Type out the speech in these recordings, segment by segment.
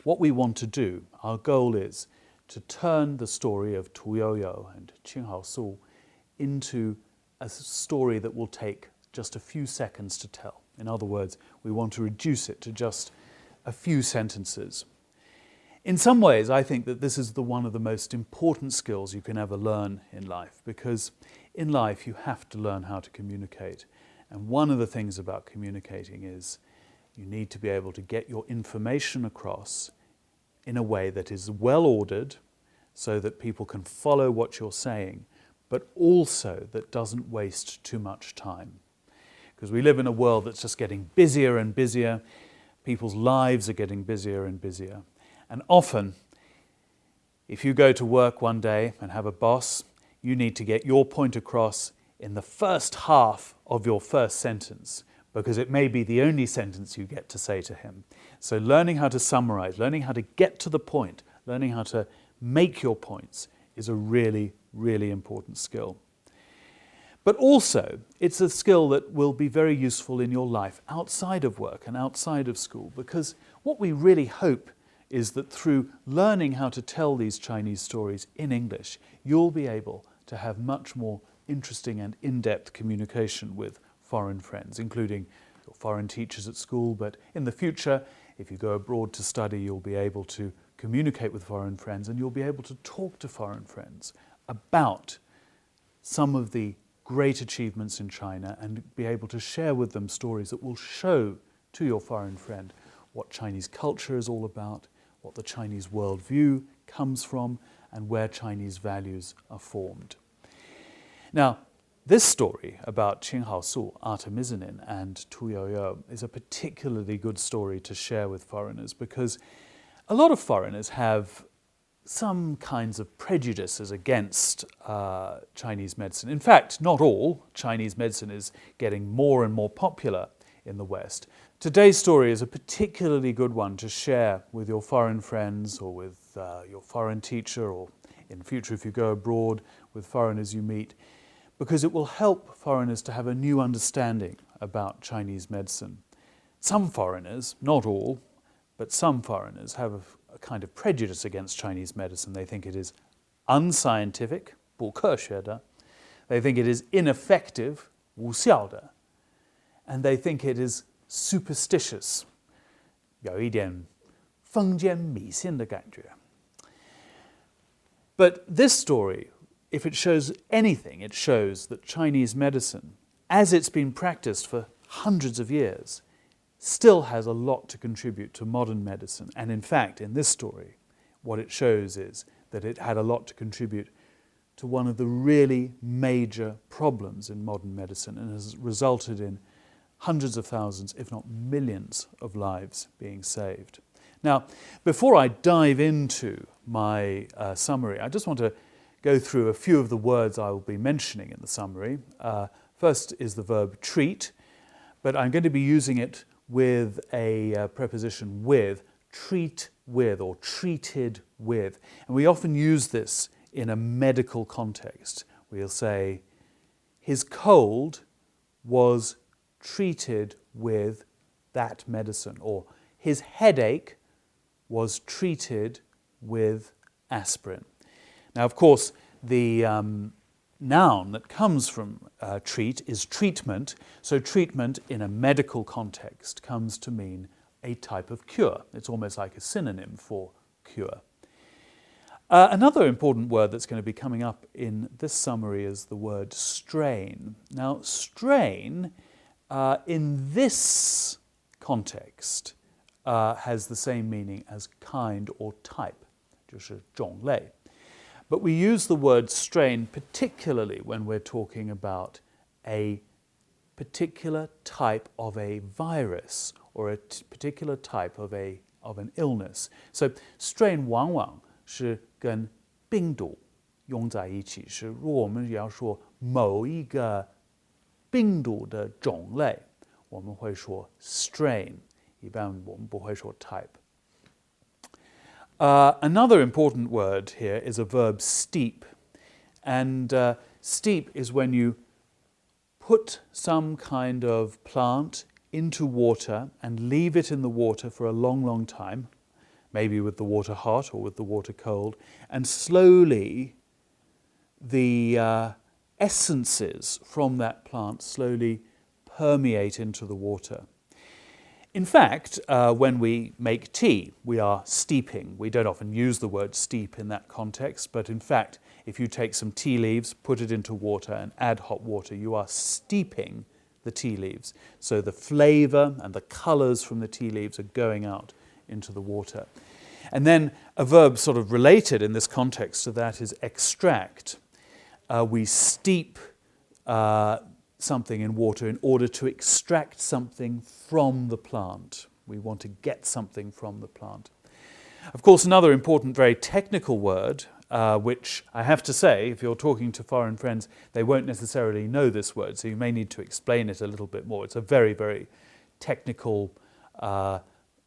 what we want to do, our goal is to turn the story of Tu Youyou and Qinghao Su into a story that will take just a few seconds to tell. In other words, we want to reduce it to just a few sentences. In some ways, I think that this is one of the most important skills you can ever learn in life, because in life you have to learn how to communicate. And one of the things about communicating is you need to be able to get your information across in a way that is well ordered so that people can follow what you're saying, but also that doesn't waste too much time. Because we live in a world that's just getting busier and busier. People's lives are getting busier and busier. And often, if you go to work one day and have a boss, you need to get your point across in the first half of your first sentence, because it may be the only sentence you get to say to him. So learning how to summarize, learning how to get to the point, learning how to make your points is a really, really important skill. But also, it's a skill that will be very useful in your life outside of work and outside of school, because what we really hope is that through learning how to tell these Chinese stories in English, you'll be able to have much more interesting and in-depth communication with foreign friends, including your foreign teachers at school. But in the future, if you go abroad to study, you'll be able to communicate with foreign friends, and you'll be able to talk to foreign friends about some of the great achievements in China and be able to share with them stories that will show to your foreign friend what Chinese culture is all about, what the Chinese worldview comes from, and where Chinese values are formed. Now, this story about Qinghao Su, Artemisinin, and Tu Youyou is a particularly good story to share with foreigners, because a lot of foreigners have some kinds of prejudices against Chinese medicine. In fact, not all. Chinese medicine is getting more and more popular in the West. Today's story is a particularly good one to share with your foreign friends or with your foreign teacher, or in future if you go abroad with foreigners you meet, because it will help foreigners to have a new understanding about Chinese medicine. Some foreigners, not all, but some foreigners have a kind of prejudice against Chinese medicine. They think it is unscientific, 不科学的. They think it is ineffective, 无效的. And they think it is superstitious, 有一点封建迷信的感觉. But this story, if it shows anything, it shows that Chinese medicine, as it's been practiced for hundreds of years, still has a lot to contribute to modern medicine. And in fact, in this story, what it shows is that it had a lot to contribute to one of the really major problems in modern medicine, and has resulted in hundreds of thousands, if not millions, of lives being saved. Now, before I dive into my summary, I just want to go through a few of the words I will be mentioning in the summary. First is the verb treat, but I'm going to be using it with a preposition with, treat with or treated with. And we often use this in a medical context. We'll say, his cold was treated with that medicine, or his headache was treated with aspirin. Now, of course, the noun that comes from treat is treatment. So treatment in a medical context comes to mean a type of cure. It's almost like a synonym for cure. Another important word that's going to be coming up in this summary is the word strain. Now, strain in this context has the same meaning as kind or type, 就是种类. But we use the word strain particularly when we're talking about a particular type of a virus or a particular type of an illness. So strain 往往是跟病毒用在一起，是如果我们要说某一个病毒的种类，我们会说 strain， 一般我们不会说 type. Another important word here is a verb steep. And steep is when you put some kind of plant into water and leave it in the water for a long, long time. maybe with the water hot or with the water cold, and slowly the essences from that plant slowly permeate into the water. In fact, when we make tea, we are steeping. We don't often use the word steep in that context, but in fact, if you take some tea leaves, put it into water and add hot water, you are steeping the tea leaves. So the flavour and the colours from the tea leaves are going out into the water. And then a verb sort of related in this context to that is extract. We steep something in water in order to extract something from the plant. We want to get something from the plant. Of course, another important, very technical word, which I have to say, if you're talking to foreign friends, they won't necessarily know this word, so you may need to explain it a little bit more. It's a very, very technical,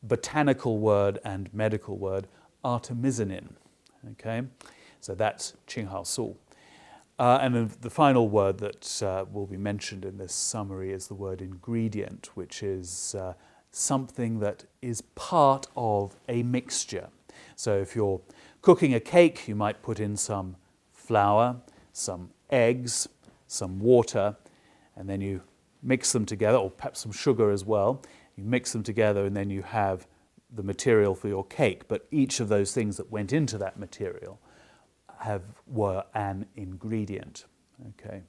botanical word and medical word, Artemisinin. Okay, so that's Qinghao and the final word that will be mentioned in this summary is the word ingredient, which is something that is part of a mixture. So if you're cooking a cake, you might put in some flour, some eggs, some water, and then you mix them together, or perhaps some sugar as well. You mix them together and then you have the material for your cake. But each of those things that went into that material were an ingredient. Okay.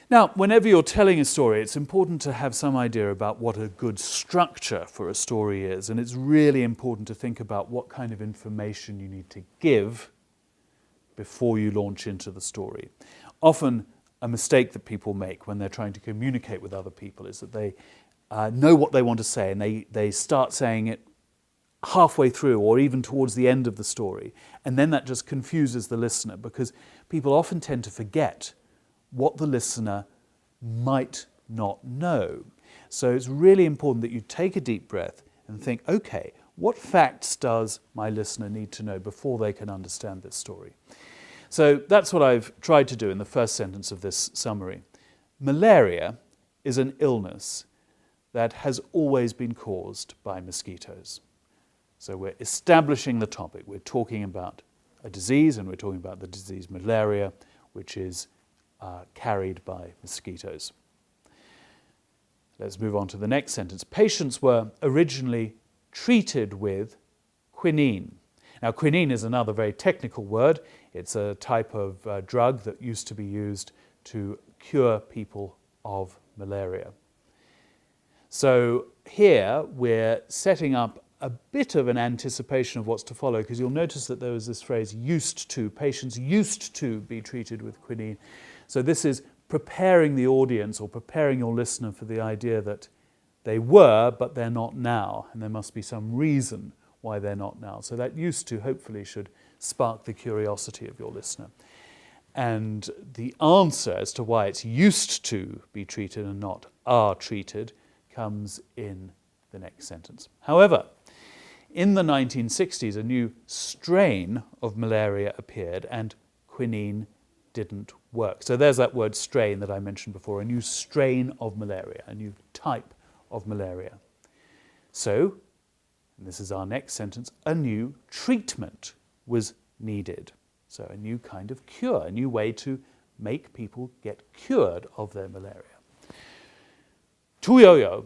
Now, whenever you're telling a story, it's important to have some idea about what a good structure for a story is, and it's really important to think about what kind of information you need to give before you launch into the story. Often, a mistake that people make when they're trying to communicate with other people is that they know what they want to say, and they start saying it halfway through or even towards the end of the story, and then that just confuses the listener, because people often tend to forget what the listener might not know. So it's really important that you take a deep breath and think, okay, what facts does my listener need to know before they can understand this story? So that's what I've tried to do in the first sentence of this summary. Malaria is an illness that has always been caused by mosquitoes. So we're establishing the topic. We're talking about a disease, and we're talking about the disease malaria, which is carried by mosquitoes. Let's move on to the next sentence. Patients were originally treated with quinine. Now, quinine is another very technical word. It's a type of drug that used to be used to cure people of malaria. So here we're setting up a bit of an anticipation of what's to follow, because you'll notice that there was this phrase, used to. Patients used to be treated with quinine. So this is preparing the audience or preparing your listener for the idea that they were, but they're not now, and there must be some reason why they're not now. So that used to hopefully should spark the curiosity of your listener. And the answer as to why it's used to be treated and not are treated comes in the next sentence. However, in the 1960s, a new strain of malaria appeared, and quinine didn't work. So there's that word strain that I mentioned before, a new strain of malaria, a new type of malaria. So, and this is our next sentence, a new treatment was needed. So a new kind of cure, a new way to make people get cured of their malaria. Tu Youyou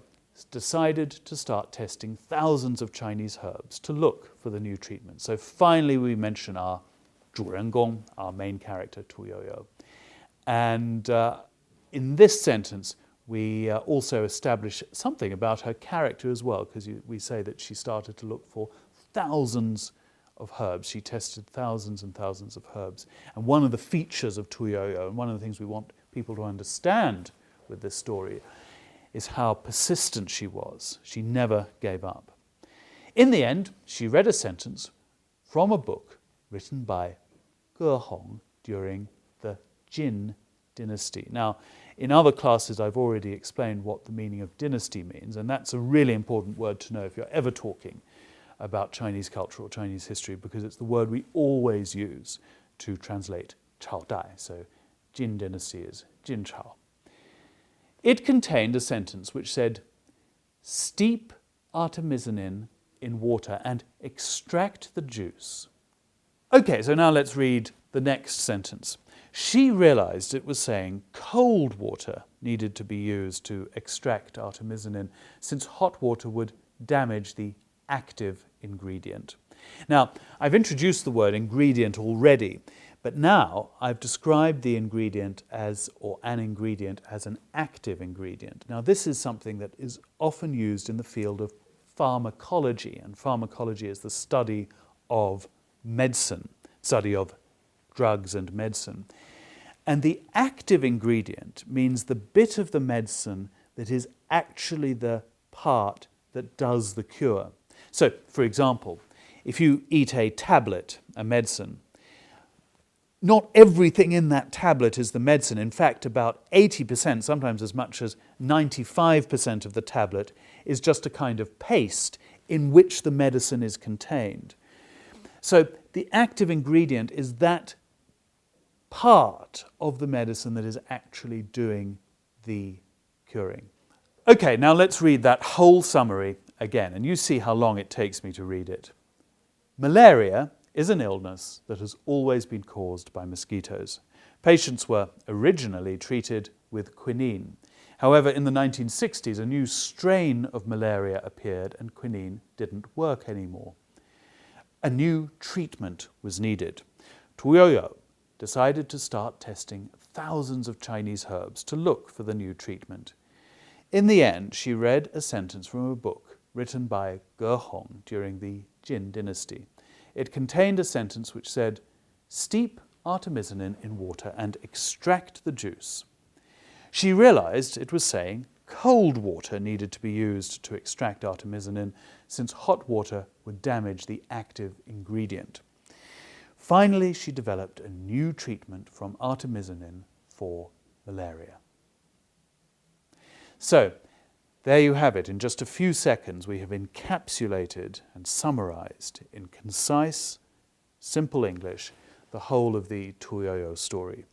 decided to start testing thousands of Chinese herbs to look for the new treatment. So finally we mention our 主人公, our main character, Tu Youyou. And in this sentence, we also establish something about her character as well, because we say that she started to look for thousands of herbs. She tested thousands and thousands of herbs. And one of the features of Tu Youyou, and one of the things we want people to understand with this story, is how persistent she was. She never gave up. In the end, she read a sentence from a book written by Ge Hong during the Jin dynasty. Now, in other classes, I've already explained what the meaning of dynasty means, and that's a really important word to know if you're ever talking about Chinese culture or Chinese history, because it's the word we always use to translate Chao Dai. So Jin dynasty is Jin Chao. It contained a sentence which said, steep artemisinin in water and extract the juice. Okay, so now let's read the next sentence. She realized it was saying cold water needed to be used to extract artemisinin, since hot water would damage the active ingredient. Now, I've introduced the word ingredient already, but now I've described the ingredient as, or an ingredient as, an active ingredient. Now, this is something that is often used in the field of pharmacology, and pharmacology is the study of medicine, study of drugs and medicine. And the active ingredient means the bit of the medicine that is actually the part that does the cure. So, for example, if you eat a tablet, a medicine, not everything in that tablet is the medicine. In fact, about 80%, sometimes as much as 95% of the tablet is just a kind of paste in which the medicine is contained. So the active ingredient is that part of the medicine that is actually doing the curing. Okay, now let's read that whole summary again, and you see how long it takes me to read it. Malaria is an illness that has always been caused by mosquitoes. Patients were originally treated with quinine. However, in the 1960s, a new strain of malaria appeared and quinine didn't work anymore. A new treatment was needed. Tuyoyo decided to start testing thousands of Chinese herbs to look for the new treatment. In the end, she read a sentence from a book written by Ge Hong during the Jin dynasty. It contained a sentence which said, "Steep artemisinin in water and extract the juice." She realized it was saying cold water needed to be used to extract artemisinin, since hot water would damage the active ingredient. Finally, she developed a new treatment from artemisinin for malaria. So, there you have it. In just a few seconds, we have encapsulated and summarized in concise, simple English the whole of the Tuyoyo story.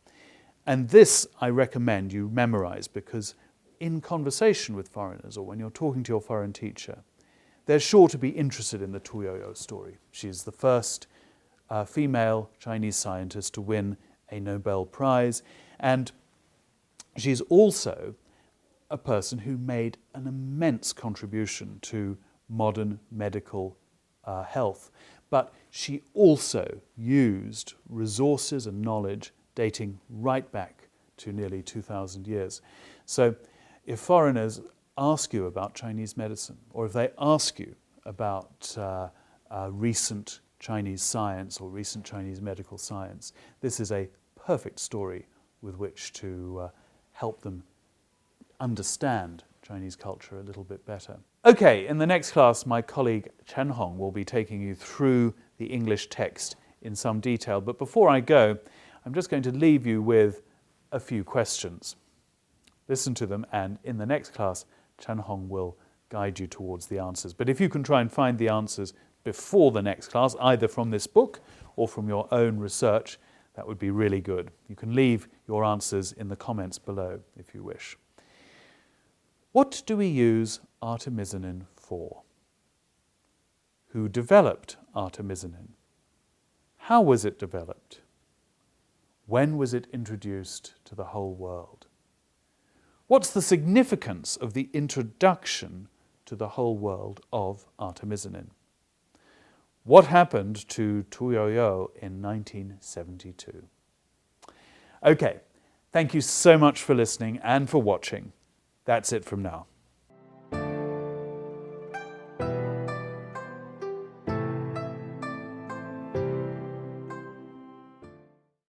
And this I recommend you memorize, because in conversation with foreigners, or when you're talking to your foreign teacher, they're sure to be interested in the Tuyoyo story. She's the first female Chinese scientist to win a Nobel Prize, and she's also a person who made an immense contribution to modern medical health. But she also used resources and knowledge dating right back to nearly 2,000 years. So if foreigners ask you about Chinese medicine, or if they ask you about recent Chinese science or recent Chinese medical science, this is a perfect story with which to help them understand Chinese culture a little bit better. Okay, in the next class, my colleague Chen Hong will be taking you through the English text in some detail. But before I go, I'm just going to leave you with a few questions. Listen to them, and in the next class, Chen Hong will guide you towards the answers. But if you can try and find the answers before the next class, either from this book or from your own research, that would be really good. You can leave your answers in the comments below if you wish. What do we use artemisinin for? Who developed artemisinin? How was it developed? When was it introduced to the whole world? What's the significance of the introduction to the whole world of artemisinin? What happened to Tuyoyo in 1972? Okay, thank you so much for listening and for watching. That's it from now.